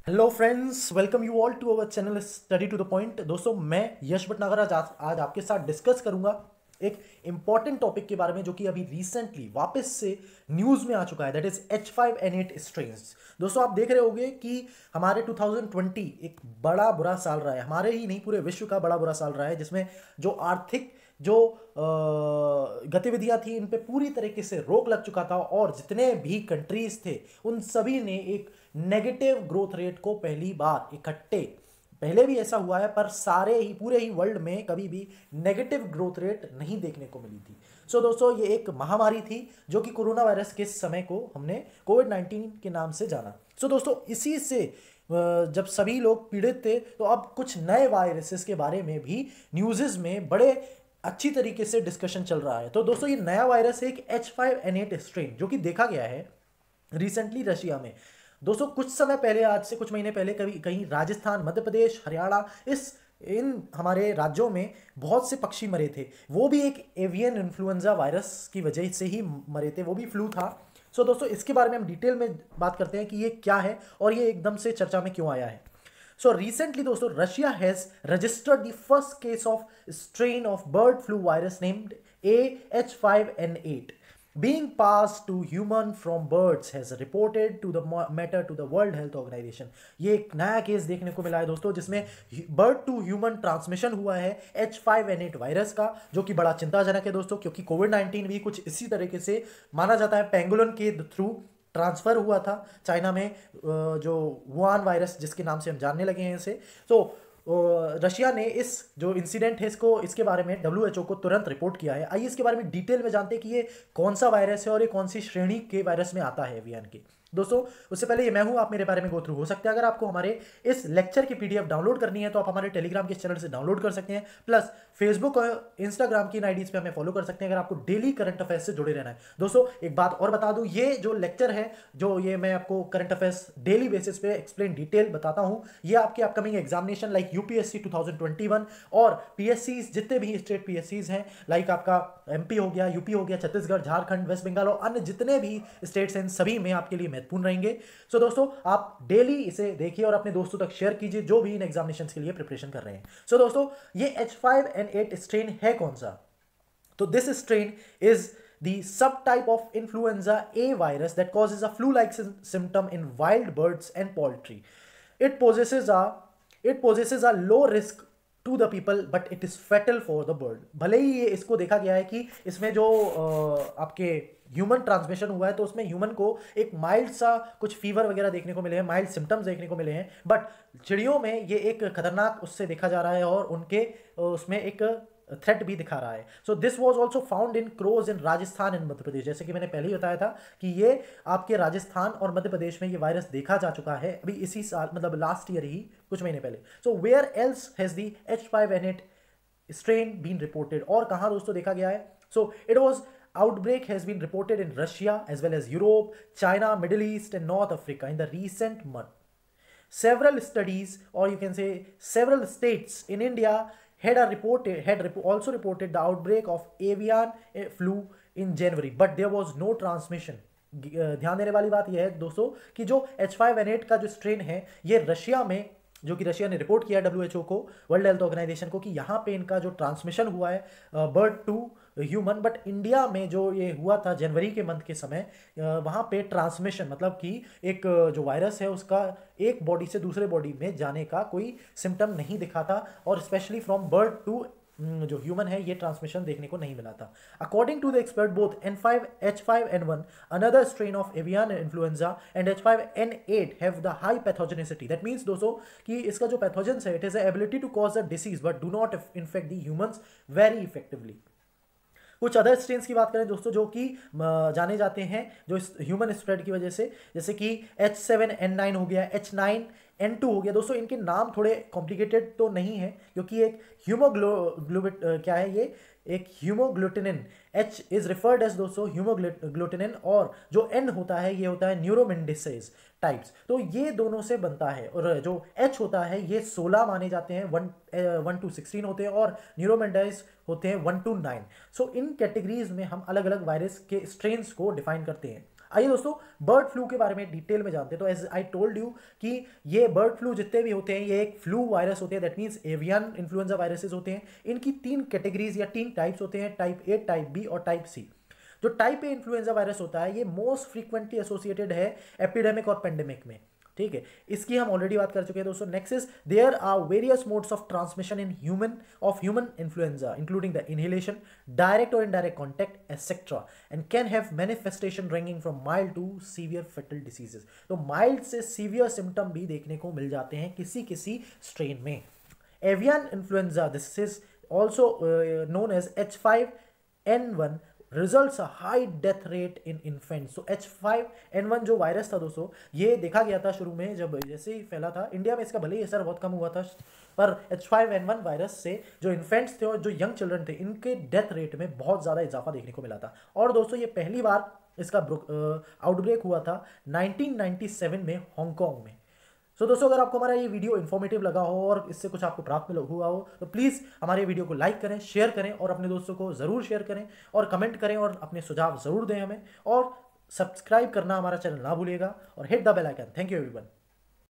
Hello friends, welcome you all to our channel study to the point. दोस्तों, मैं यश भटनागर आज आपके साथ डिस्कस करूंगा एक इंपॉर्टेंट टॉपिक के बारे में जो कि अभी रिसेंटली वापस से न्यूज़ में आ चुका है, दैट इज H5N8 स्ट्रेन्स। दोस्तों, आप देख रहे होंगे कि हमारे 2020 एक बड़ा बुरा साल रहा है, हमारे ही नहीं पूरे विश्व का बड़ा बुरा साल रहा है, जिसमें जो आर्थिक जो गतिविधियां थी इन पे पूरी तरीके से रोक लग चुका था और जितने भी कंट्रीज थे उन सभी ने एक नेगेटिव ग्रोथ रेट को पहली बार इकट्ठे, पहले भी ऐसा हुआ है पर सारे ही पूरे ही वर्ल्ड में कभी भी नेगेटिव ग्रोथ रेट नहीं देखने को मिली थी। दोस्तों, ये एक महामारी थी जो कि कोरोना वायरस के समय को हमने कोविड-19 के नाम से जाना। दोस्तों, इसी से जब सभी लोग पीड़ित थे तो अब कुछ नए वायरसेस के बारे में भी न्यूज़ में बड़े अच्छी तरीके से डिस्कशन चल रहा है। तो दोस्तों, ये नया वायरस है एक H5N8 स्ट्रेन जो कि देखा गया है रिसेंटली रशिया में। दोस्तों, कुछ समय पहले, आज से कुछ महीने पहले, कभी कहीं राजस्थान, मध्य प्रदेश, हरियाणा, इन हमारे राज्यों में बहुत से पक्षी मरे थे। वो भी एक एवियन इन्फ्लुएंजा वायरस की वजह से ही मरे थे, वो भी फ्लू था। दोस्तों, इसके बारे में हम डिटेल में बात करते हैं कि ये क्या है और ये एकदम से चर्चा में क्यों आया है। Recently, दोस्तों, Russia has registered the first case of strain of bird flu virus named AH5N8 being passed to human from birds, has reported to the matter to the World Health Organization। ये एक नया case देखने को मिला है दोस्तों, जिसमें bird to human transmission हुआ है H5N8 वायरस का, जो कि बड़ा चिंताजनक है दोस्तों, क्योंकि कोविड-19 भी कुछ इसी तरीके से माना जाता है, पेंगुलिन के थ्रू ट्रांसफर हुआ था चाइना में, जो वुहान वायरस जिसके नाम से हम जानने लगे हैं इसे। रशिया ने इस जो इंसिडेंट है इसको, इसके बारे में WHO को तुरंत रिपोर्ट किया है। आइए इसके बारे में डिटेल में जानते हैं कि ये कौन सा वायरस है और ये कौन सी श्रेणी के वायरस में आता है एवियन के। दोस्तों, उससे पहले ये मैं हूं, आप मेरे बारे में गो थ्रू हो सकते हैं। अगर आपको हमारे इस लेक्चर की PDF डाउनलोड करनी है तो आप हमारे टेलीग्राम के चैनल से डाउनलोड कर सकते हैं, प्लस फेसबुक और इंस्टाग्राम की आईडीज पे हमें फॉलो कर सकते हैं अगर आपको डेली करंट अफेयर्स से जुड़े रहना है। दोस्तों, एक बात और बता दूं, ये जो लेक्चर है, जो ये मैं आपको करंट अफेयर्स डेली बेसिस पे एक्सप्लेन डिटेल बताता हूं, ये आपके अपकमिंग एग्जामिनेशन लाइक यूपीएससी 2021 और पीएससी, जितने भी स्टेट पीएससीज हैं, लाइक आपका MP हो गया, यूपी हो गया, छत्तीसगढ़, झारखंड, वेस्ट बंगाल और अन्य जितने भी स्टेट्स हैं, सभी में आपके लिए महत्वपूर्ण रहेंगे। दोस्तों, आप डेली इसे देखिए और अपने दोस्तों तक शेयर कीजिए जो भी इन एग्जामिनेशंस के लिए प्रिपरेशन कर रहे हैं। दोस्तों, ये H5N8 स्ट्रेन है कौन सा? तो this strain is the subtype of influenza A virus that causes a flu-like symptom in wild birds and poultry. It possesses a it possesses a low risk to the people, but it is fatal for the bird। भले ही ये इसको देखा गया है कि इसमें जो आपके ह्यूमन ट्रांसमिशन हुआ है तो उसमें ह्यूमन को एक माइल्ड सा कुछ फीवर वगैरह देखने को मिले हैं, माइल्ड सिम्टम्स देखने को मिले हैं, बट चिड़ियों में ये एक खतरनाक उससे देखा जा रहा है और उनके उसमें एक थ्रेट भी दिखा रहा है। This was also found in crows in Rajasthan and Madhya Pradesh. जैसे कि मैंने पहले ही बताया था कि ये आपके राजस्थान और मध्य प्रदेश में ये वायरस देखा जा चुका है अभी इसी साल, मतलब लास्ट ईयर ही, कुछ महीने पहले। Where else has the H5N8 strain been reported, और कहाँ दोस्तों देखा गया है? It was outbreak has been reported in Russia as well as Europe, China, Middle East and North Africa in the recent month. Several studies, or you can say several states in India also reported the outbreak of avian flu in January, but there was no transmission। ध्यान देने वाली बात यह है दोस्तों कि जो H5N8 का जो स्ट्रेन है, ये रशिया में, जो कि रशिया ने रिपोर्ट किया WHO को, वर्ल्ड हेल्थ ऑर्गेनाइजेशन को, कि यहाँ पे इनका जो ट्रांसमिशन हुआ है bird to human, but India में जो ये हुआ था जनवरी के मंथ के समय, वहाँ पे ट्रांसमिशन मतलब कि एक जो वायरस है उसका एक बॉडी से दूसरे बॉडी में जाने का कोई सिम्टम नहीं दिखा था, और स्पेशली फ्रॉम बर्ड टू जो ह्यूमन है ये ट्रांसमिशन देखने को नहीं मिला था। According to the expert, both H5N1, another strain of avian influenza, and H5N8 have the high pathogenicity. That means दोस्तों कि इसका जो पैथोजेंस है, it is ability to cause the disease but do not infect the humans very effectively. कुछ other strains की बात करें दोस्तों जो कि जाने जाते हैं जो ह्यूमन स्प्रेड की वजह से, जैसे कि H7N9 हो गया, H9N2 हो गया। दोस्तों, इनके नाम थोड़े कॉम्प्लिकेटेड तो नहीं है, क्योंकि एक क्या है ये, एक हीमोग्लूटिनिन, H इज रिफर्ड एज दोस्तों हीमोग्लूटिनिन, और जो N होता है ये होता है न्यूरोमेंडिसेज टाइप्स। तो ये दोनों से बनता है, और जो H होता है ये 16 माने जाते हैं, 1 to 16 होते हैं, और न्यूरोमेंडाइज होते हैं 1 to 9। इन कैटेगरीज में हम अलग अलग वायरस के स्ट्रेन्स को डिफाइन करते हैं। आइए दोस्तों बर्ड फ्लू के बारे में डिटेल में जानते हैं। तो एज आई टोल्ड यू कि ये बर्ड फ्लू जितने भी होते हैं ये एक फ्लू वायरस होते हैं, that means avian influenza viruses होते हैं। इनकी 3 कैटेगरीज या 3 टाइप्स होते हैं, टाइप ए, टाइप बी और टाइप सी। जो टाइप ए इन्फ्लुएंजा वायरस होता है ये मोस्ट फ्रीक्वेंटली एसोसिएटेड है एपिडेमिक और पेंडेमिक में, ठीक है, इसकी हम ऑलरेडी बात कर चुके हैं दोस्तों। Next is there are various modes of transmission in human influenza including the inhalation, direct और indirect contact etcetera, and can have manifestation ranging from mild to severe fatal diseases. तो माइल्ड से severe symptom भी देखने को मिल जाते हैं किसी किसी स्ट्रेन में। Avian influenza, this is also known as H5N1, results high death rate in infants. तो H5N1 जो वायरस था दोस्तों ये देखा गया था शुरू में, जब जैसे ही फैला था इंडिया में इसका भले ही असर बहुत कम हुआ था, पर H5N1 वायरस से जो इन्फेंट्स थे और जो यंग चिल्ड्रन थे इनके डेथ रेट में बहुत ज़्यादा इजाफा देखने को मिला था। और दोस्तों ये पहली बार इसका आउटब्रेक हुआ था 1997 में हांगकांग में। सो दोस्तों अगर आपको हमारा ये वीडियो इन्फॉर्मेटिव लगा हो और इससे कुछ आपको प्राप्त हुआ हो तो प्लीज़ हमारे वीडियो को लाइक करें, शेयर करें और अपने दोस्तों को ज़रूर शेयर करें और कमेंट करें और अपने सुझाव ज़रूर दें हमें, और सब्सक्राइब करना हमारा चैनल ना भूलिएगा और hit the bell icon. Thank you everyone.